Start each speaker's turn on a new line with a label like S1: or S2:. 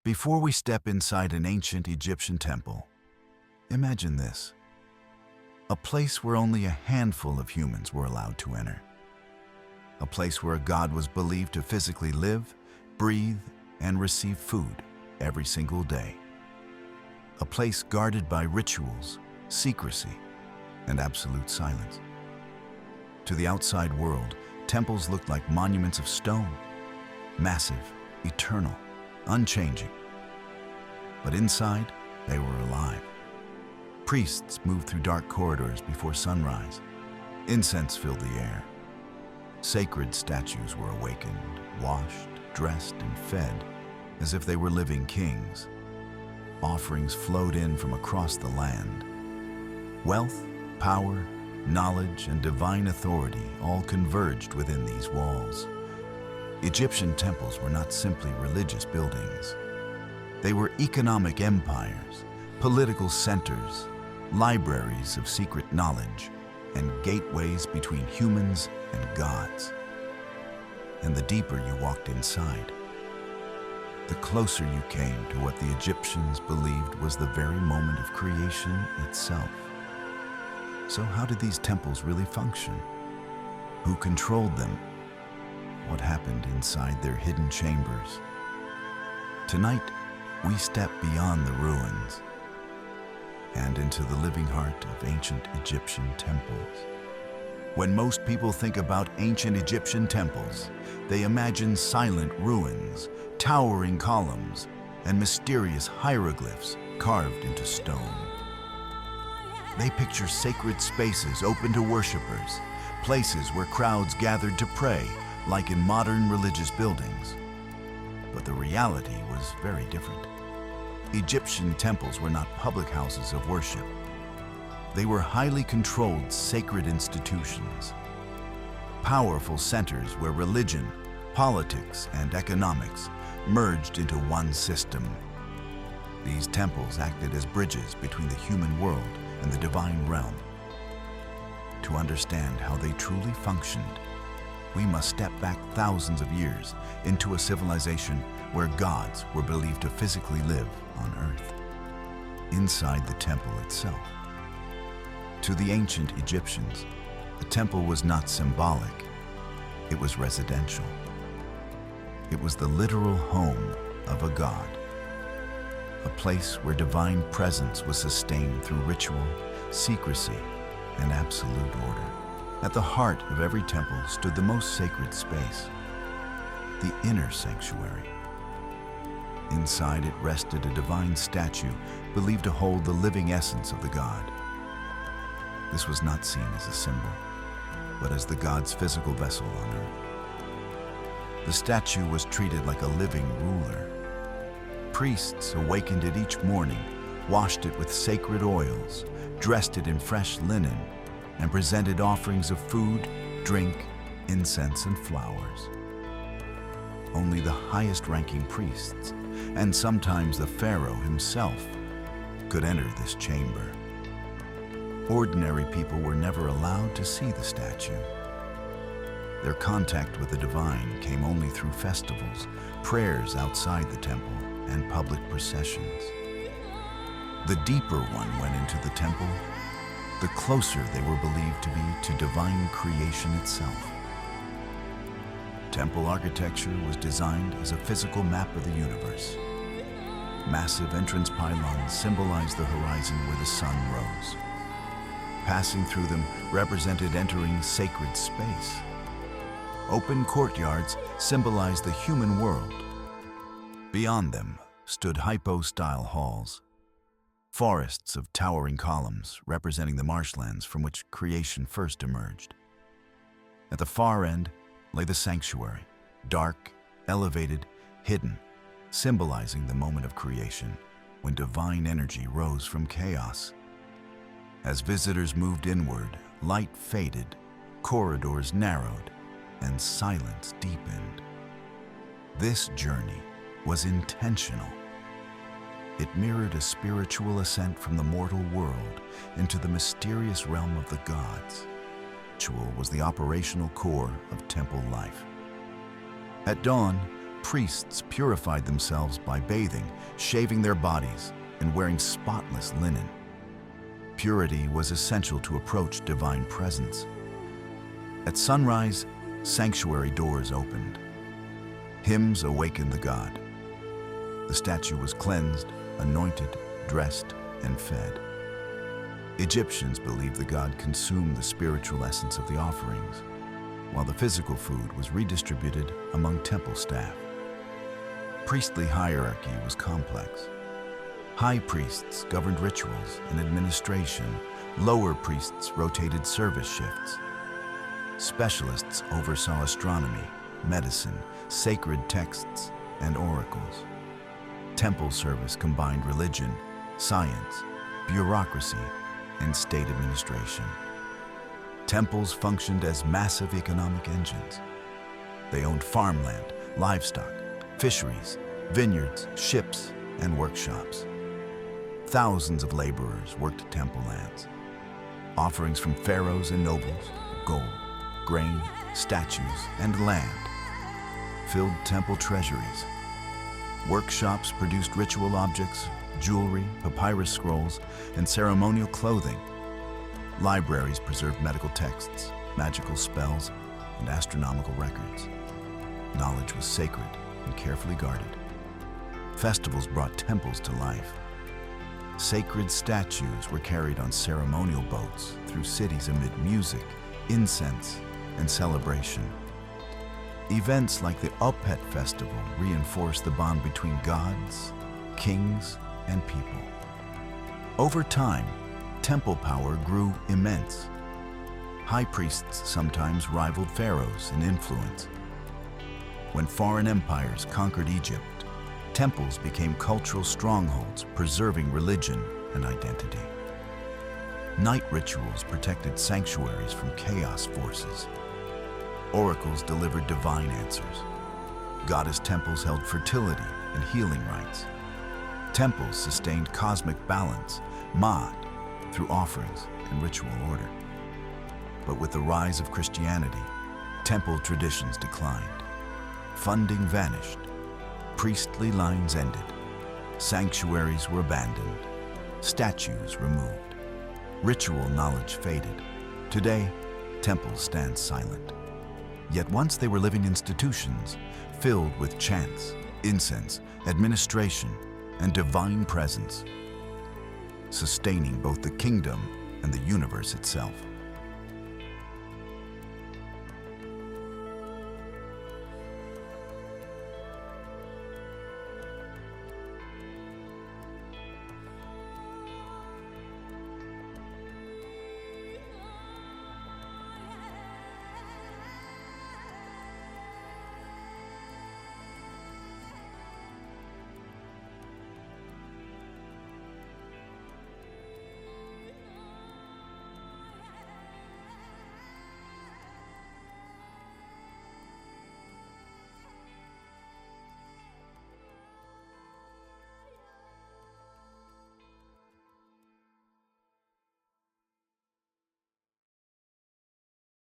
S1: Before we step inside an ancient Egyptian temple, imagine this: a place where only a handful of humans were allowed to enter. A place where a god was believed to physically live, breathe, and receive food every single day. A place guarded by rituals, secrecy, and absolute silence. To the outside world, temples looked like monuments of stone, massive, eternal, unchanging. But inside, they were alive. Priests moved through dark corridors before sunrise. Incense filled the air. Sacred statues were awakened, washed, dressed, and fed as if they were living kings. Offerings flowed in from across the land. Wealth, power, knowledge, and divine authority all converged within these walls. Egyptian temples were not simply religious buildings. They were economic empires, political centers, libraries of secret knowledge, and gateways between humans and gods. And the deeper you walked inside, the closer you came to what the Egyptians believed was the very moment of creation itself. So how did these temples really function? Who controlled them? What happened inside their hidden chambers? Tonight, we step beyond the ruins and into the living heart of ancient Egyptian temples. When most people think about ancient Egyptian temples, they imagine silent ruins, towering columns, and mysterious hieroglyphs carved into stone. They picture sacred spaces open to worshipers, places where crowds gathered to pray, like in modern religious buildings. But the reality was very different. Egyptian temples were not public houses of worship. They were highly controlled sacred institutions, powerful centers where religion, politics, and economics merged into one system. These temples acted as bridges between the human world and the divine realm. To understand how they truly functioned, we must step back thousands of years into a civilization where gods were believed to physically live on Earth, inside the temple itself. To the ancient Egyptians, the temple was not symbolic, it was residential. It was the literal home of a god, a place where divine presence was sustained through ritual, secrecy, and absolute order. At the heart of every temple stood the most sacred space, the inner sanctuary. Inside it rested a divine statue believed to hold the living essence of the god. This was not seen as a symbol, but as the god's physical vessel on earth. The statue was treated like a living ruler. Priests awakened it each morning, washed it with sacred oils, dressed it in fresh linen, and presented offerings of food, drink, incense, and flowers. Only the highest-ranking priests, and sometimes the pharaoh himself, could enter this chamber. Ordinary people were never allowed to see the statue. Their contact with the divine came only through festivals, prayers outside the temple, and public processions. The deeper one went into the temple, the closer they were believed to be to divine creation itself. Temple architecture was designed as a physical map of the universe. Massive entrance pylons symbolized the horizon where the sun rose. Passing through them represented entering sacred space. Open courtyards symbolized the human world. Beyond them stood hypo-style halls, forests of towering columns representing the marshlands from which creation first emerged. At the far end lay the sanctuary, dark, elevated, hidden, symbolizing the moment of creation when divine energy rose from chaos. As visitors moved inward, light faded, corridors narrowed, and silence deepened. This journey was intentional. It mirrored a spiritual ascent from the mortal world into the mysterious realm of the gods. Ritual was the operational core of temple life. At dawn, Priests purified themselves by bathing, shaving their bodies, and wearing spotless linen. Purity was essential to approach divine presence. At sunrise, sanctuary doors opened. Hymns awakened the god. The statue was cleansed, anointed, dressed, and fed. Egyptians believed the god consumed the spiritual essence of the offerings, while the physical food was redistributed among temple staff. Priestly hierarchy was complex. High priests governed rituals and administration. Lower priests rotated service shifts. Specialists oversaw astronomy, medicine, sacred texts, and oracles. Temple service combined religion, science, bureaucracy, and state administration. Temples functioned as massive economic engines. They owned farmland, livestock, fisheries, vineyards, ships, and workshops. Thousands of laborers worked temple lands. Offerings from pharaohs and nobles, gold, grain, statues, and land filled temple treasuries. Workshops produced ritual objects, jewelry, papyrus scrolls, and ceremonial clothing. Libraries preserved medical texts, magical spells, and astronomical records. Knowledge was sacred and carefully guarded. Festivals brought temples to life. Sacred statues were carried on ceremonial boats through cities amid music, incense, and celebration. Events like the Opet festival reinforced the bond between gods, kings, and people. Over time, temple power grew immense. High priests sometimes rivaled pharaohs in influence. When foreign empires conquered Egypt, temples became cultural strongholds, preserving religion and identity. Night rituals protected sanctuaries from chaos forces. Oracles delivered divine answers. Goddess temples held fertility and healing rites. Temples sustained cosmic balance, Ma'at, through offerings and ritual order. But with the rise of Christianity, temple traditions declined. Funding vanished. Priestly lines ended. Sanctuaries were abandoned. Statues removed. Ritual knowledge faded. Today, temples stand silent. Yet once they were living institutions, filled with chants, incense, administration, and divine presence, sustaining both the kingdom and the universe itself.